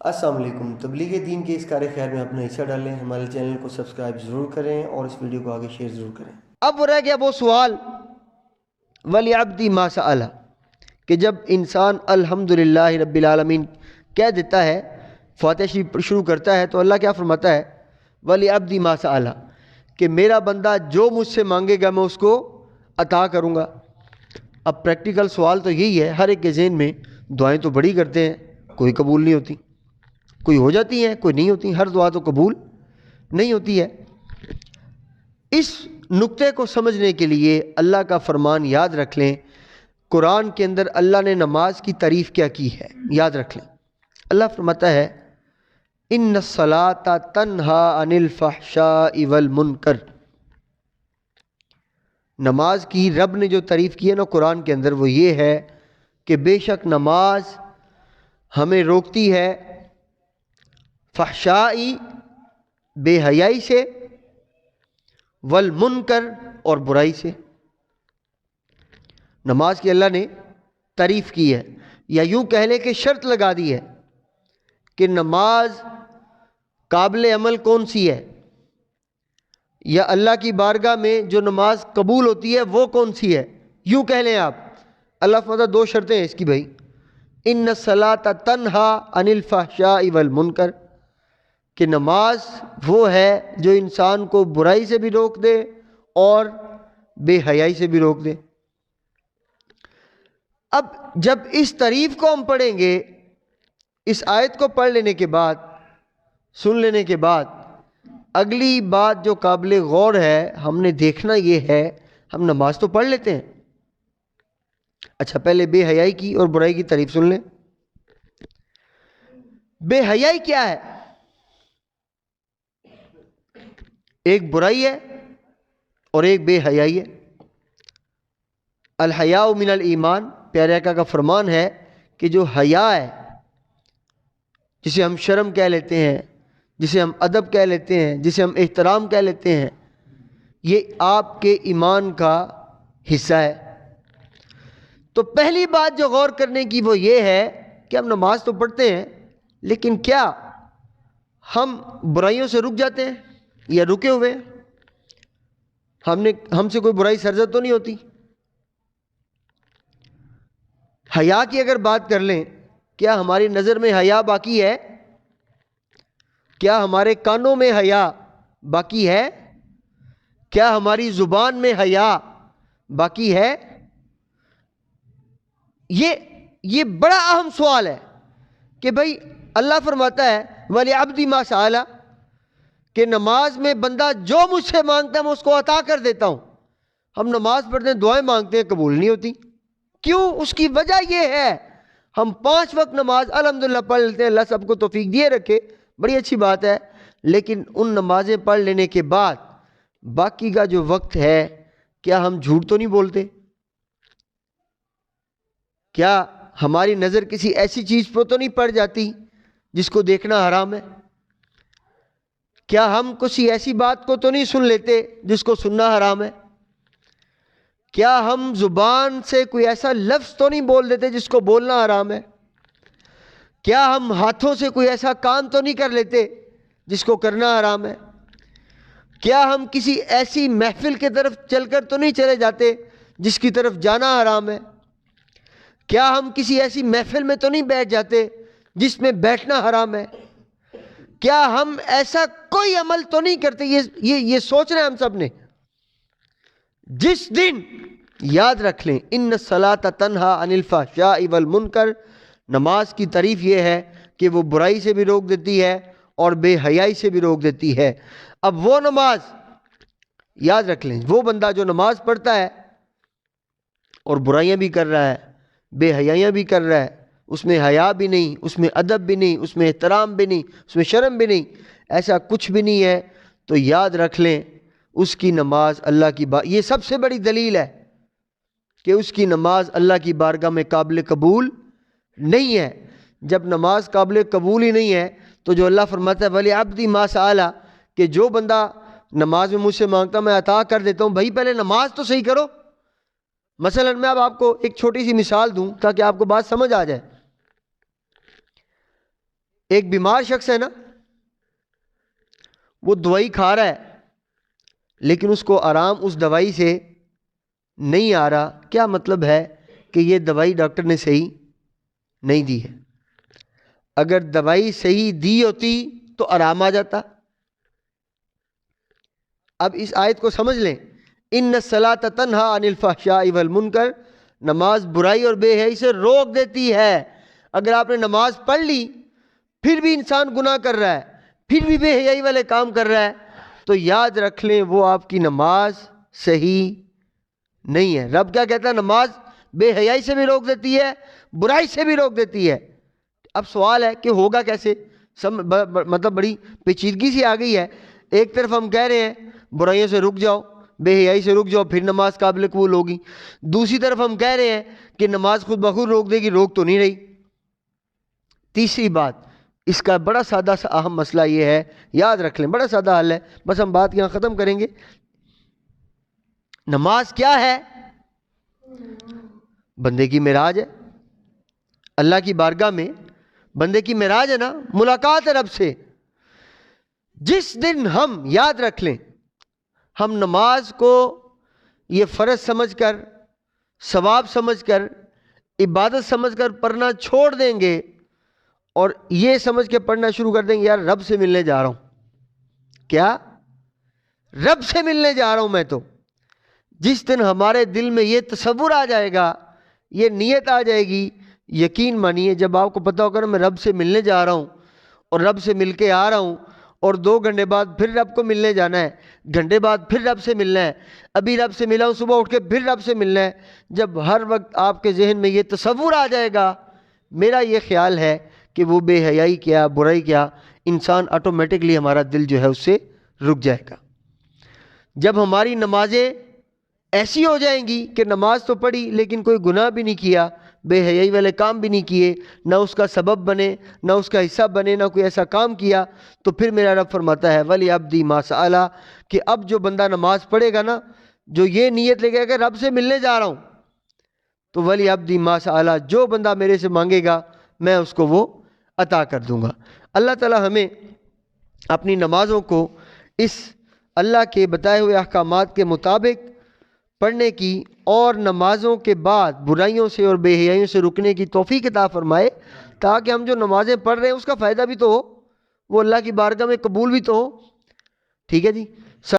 السلام علیکم۔ تبلیغ دین کے اس کار خیر میں اپنا حصہ ڈالیں، ہمارے چینل کو سبسکرائب ضرور کریں اور اس ویڈیو کو آگے شیئر ضرور کریں۔ اب رہ گیا وہ سوال وَلِعَبْدِ مَا سَأَلَ، کہ جب انسان الحمدللہ رب العالمین کہہ دیتا ہے، فاتحہ شریف شروع کرتا ہے، تو اللہ کیا فرماتا ہے؟ وَلِعَبْدِ مَا سَأَلَ، کہ میرا بندہ جو مجھ سے مانگے گا میں اس کو عطا کروں گا۔ اب پریکٹیکل سوال تو یہی ہے، ہر ایک کے ذہن میں دعائیں تو بڑی کرتے ہیں، کوئی قبول نہیں ہوتی، کوئی ہو جاتی ہیں کوئی نہیں ہوتی، ہر دعا تو قبول نہیں ہوتی ہے۔ اس نقطے کو سمجھنے کے لیے اللہ کا فرمان یاد رکھ لیں۔ قرآن کے اندر اللہ نے نماز کی تعریف کیا کی ہے، یاد رکھ لیں۔ اللہ فرماتا ہے ان الصلاۃ تنہا عن الفحشاء والمنکر۔ نماز کی رب نے جو تعریف کی ہے نا قرآن کے اندر، وہ یہ ہے کہ بے شک نماز ہمیں روکتی ہے فحشائی بے حیائی سے، والمنکر اور برائی سے۔ نماز کی اللہ نے تعریف کی ہے، یا یوں کہہ لیں کہ شرط لگا دی ہے کہ نماز قابل عمل کون سی ہے، یا اللہ کی بارگاہ میں جو نماز قبول ہوتی ہے وہ کون سی ہے۔ یوں کہہ لیں آپ، اللہ فرماتا دو شرطیں ہیں اس کی بھائی، ان الصلاۃ تنہا عن الفحشاء والمنکر، کہ نماز وہ ہے جو انسان کو برائی سے بھی روک دے اور بے حیائی سے بھی روک دے۔ اب جب اس تعریف کو ہم پڑھیں گے، اس آیت کو پڑھ لینے کے بعد، سن لینے کے بعد، اگلی بات جو قابل غور ہے، ہم نے دیکھنا یہ ہے، ہم نماز تو پڑھ لیتے ہیں، اچھا پہلے بے حیائی کی اور برائی کی تعریف سن لیں۔ بے حیائی کیا ہے؟ ایک برائی ہے اور ایک بے حیائی ہے۔ الحیاء من الایمان، پیارے آقا کا فرمان ہے کہ جو حیا ہے، جسے ہم شرم کہہ لیتے ہیں، جسے ہم ادب کہہ لیتے ہیں، جسے ہم احترام کہہ لیتے ہیں، یہ آپ کے ایمان کا حصہ ہے۔ تو پہلی بات جو غور کرنے کی وہ یہ ہے کہ ہم نماز تو پڑھتے ہیں، لیکن کیا ہم برائیوں سے رک جاتے ہیں یا رکے ہوئے ہیں؟ ہم سے کوئی برائی سرزد تو نہیں ہوتی؟ حیا کی اگر بات کر لیں، کیا ہماری نظر میں حیا باقی ہے؟ کیا ہمارے کانوں میں حیا باقی ہے؟ کیا ہماری زبان میں حیا باقی ہے؟ یہ بڑا اہم سوال ہے کہ بھائی اللہ فرماتا ہے وَلِعَبْدِ مَا سَأَلَ، کہ نماز میں بندہ جو مجھ سے مانگتا ہے میں اس کو عطا کر دیتا ہوں۔ ہم نماز پڑھتے ہیں، دعائیں مانگتے ہیں، قبول نہیں ہوتی، کیوں؟ اس کی وجہ یہ ہے ہم 5 وقت نماز الحمدللہ پڑھ لیتے ہیں، اللہ سب کو توفیق دیے رکھے، بڑی اچھی بات ہے، لیکن ان نمازیں پڑھ لینے کے بعد باقی کا جو وقت ہے، کیا ہم جھوٹ تو نہیں بولتے؟ کیا ہماری نظر کسی ایسی چیز پر تو نہیں پڑ جاتی جس کو دیکھنا حرام ہے؟ کیا ہم کسی ایسی بات کو تو نہیں سن لیتے جس کو سننا حرام ہے؟ کیا ہم زبان سے کوئی ایسا لفظ تو نہیں بول دیتے جس کو بولنا حرام ہے؟ کیا ہم ہاتھوں سے کوئی ایسا کام تو نہیں کر لیتے جس کو کرنا حرام ہے؟ کیا ہم کسی ایسی محفل کی طرف چل کر تو نہیں چلے جاتے جس کی طرف جانا حرام ہے؟ کیا ہم کسی ایسی محفل میں تو نہیں بیٹھ جاتے جس میں بیٹھنا حرام ہے؟ کیا ہم ایسا کوئی عمل تو نہیں کرتے؟ یہ سوچنا ہے ہم سب نے۔ جس دن یاد رکھ لیں ان الصلاۃ تنہا عن الفحشاء والمنکر، نماز کی تعریف یہ ہے کہ وہ برائی سے بھی روک دیتی ہے اور بے حیائی سے بھی روک دیتی ہے۔ اب وہ نماز یاد رکھ لیں، وہ بندہ جو نماز پڑھتا ہے اور برائیاں بھی کر رہا ہے، بے حیائیاں بھی کر رہا ہے، اس میں حیا بھی نہیں، اس میں ادب بھی نہیں، اس میں احترام بھی نہیں، اس میں شرم بھی نہیں، ایسا کچھ بھی نہیں ہے، تو یاد رکھ لیں اس کی نماز اللہ کی یہ سب سے بڑی دلیل ہے کہ اس کی نماز اللہ کی بارگاہ میں قابل قبول نہیں ہے۔ جب نماز قابل قبول ہی نہیں ہے تو جو اللہ فرماتا ہے وَلِعَبْدِ مَا سَأَلَ، کہ جو بندہ نماز میں مجھ سے مانگتا میں عطا کر دیتا ہوں، بھائی پہلے نماز تو صحیح کرو۔ مثلا میں اب آپ کو ایک چھوٹی سی مثال دوں تاکہ آپ کو بات سمجھ آ جائے۔ ایک بیمار شخص ہے نا، وہ دوائی کھا رہا ہے لیکن اس کو آرام اس دوائی سے نہیں آ رہا. کیا مطلب ہے؟ کہ یہ دوائی ڈاکٹر نے صحیح نہیں دی ہے. اگر دوائی صحیح دی ہوتی تو آرام آ جاتا. اب اس آیت کو سمجھ لیں، ان الصلاۃ تنہا عن الفحشاء والمنکر، نماز برائی اور بے حیائی سے روک دیتی ہے. اگر آپ نے نماز پڑھ لی پھر بھی انسان گناہ کر رہا ہے، پھر بھی بے حیائی والے کام کر رہا ہے، تو یاد رکھ لیں وہ آپ کی نماز صحیح نہیں ہے. رب کیا کہتا ہے؟ نماز بے حیائی سے بھی روک دیتی ہے، برائی سے بھی روک دیتی ہے. اب سوال ہے کہ ہوگا کیسے؟ مطلب بڑی پیچیدگی سی آ گئی ہے. ایک طرف ہم کہہ رہے ہیں برائیوں سے رک جاؤ، بے حیائی سے رک جاؤ، پھر نماز قابل قبول ہوگی. دوسری طرف ہم کہہ رہے ہیں کہ نماز خود بخود روک دے گی، روک تو نہیں رہی. تیسری بات، اس کا بڑا سادہ سا اہم مسئلہ یہ ہے، یاد رکھ لیں، بڑا سادہ حل ہے، بس ہم بات یہاں ختم کریں گے. نماز کیا ہے؟ بندے کی معراج ہے. اللہ کی بارگاہ میں بندے کی معراج ہے نا، ملاقات ہے رب سے. جس دن ہم، یاد رکھ لیں، ہم نماز کو یہ فرض سمجھ کر، ثواب سمجھ کر، عبادت سمجھ کر پڑھنا چھوڑ دیں گے اور یہ سمجھ کے پڑھنا شروع کر دیں گے یار رب سے ملنے جا رہا ہوں. کیا؟ رب سے ملنے جا رہا ہوں میں. تو جس دن ہمارے دل میں یہ تصور آ جائے گا، یہ نیت آ جائے گی، یقین مانیے جب آپ کو پتہ ہوگا نا میں رب سے ملنے جا رہا ہوں اور رب سے مل کے آ رہا ہوں اور 2 گھنٹے بعد پھر رب کو ملنے جانا ہے، گھنٹے بعد پھر رب سے ملنا ہے، ابھی رب سے ملا ہوں، صبح اٹھ کے پھر رب سے ملنا ہے. جب ہر وقت آپ کے ذہن میں یہ تصور آ جائے گا، میرا یہ خیال ہے کہ وہ بے حیائی کیا، برائی کیا، انسان آٹومیٹکلی ہمارا دل جو ہے اس سے رک جائے گا. جب ہماری نمازیں ایسی ہو جائیں گی کہ نماز تو پڑھی لیکن کوئی گناہ بھی نہیں کیا، بے حیائی والے کام بھی نہیں کیے، نہ اس کا سبب بنے، نہ اس کا حصہ بنے، نہ کوئی ایسا کام کیا، تو پھر میرا رب فرماتا ہے وَلِعَبْدِي مَا سَأَلَ، کہ اب جو بندہ نماز پڑھے گا نا، جو یہ نیت لے گا کہ رب سے ملنے جا رہا ہوں، تو وَلِعَبْدِي مَا سَأَلَ، جو بندہ میرے سے مانگے گا میں اس کو وہ عطا کر دوں گا. اللہ تعالی ہمیں اپنی نمازوں کو اس اللہ کے بتائے ہوئے احکامات کے مطابق پڑھنے کی اور نمازوں کے بعد برائیوں سے اور بے حیائیوں سے رکنے کی توفیق عطا فرمائے، تاکہ ہم جو نمازیں پڑھ رہے ہیں اس کا فائدہ بھی تو ہو، وہ اللہ کی بارگاہ میں قبول بھی تو ہو. ٹھیک ہے جی.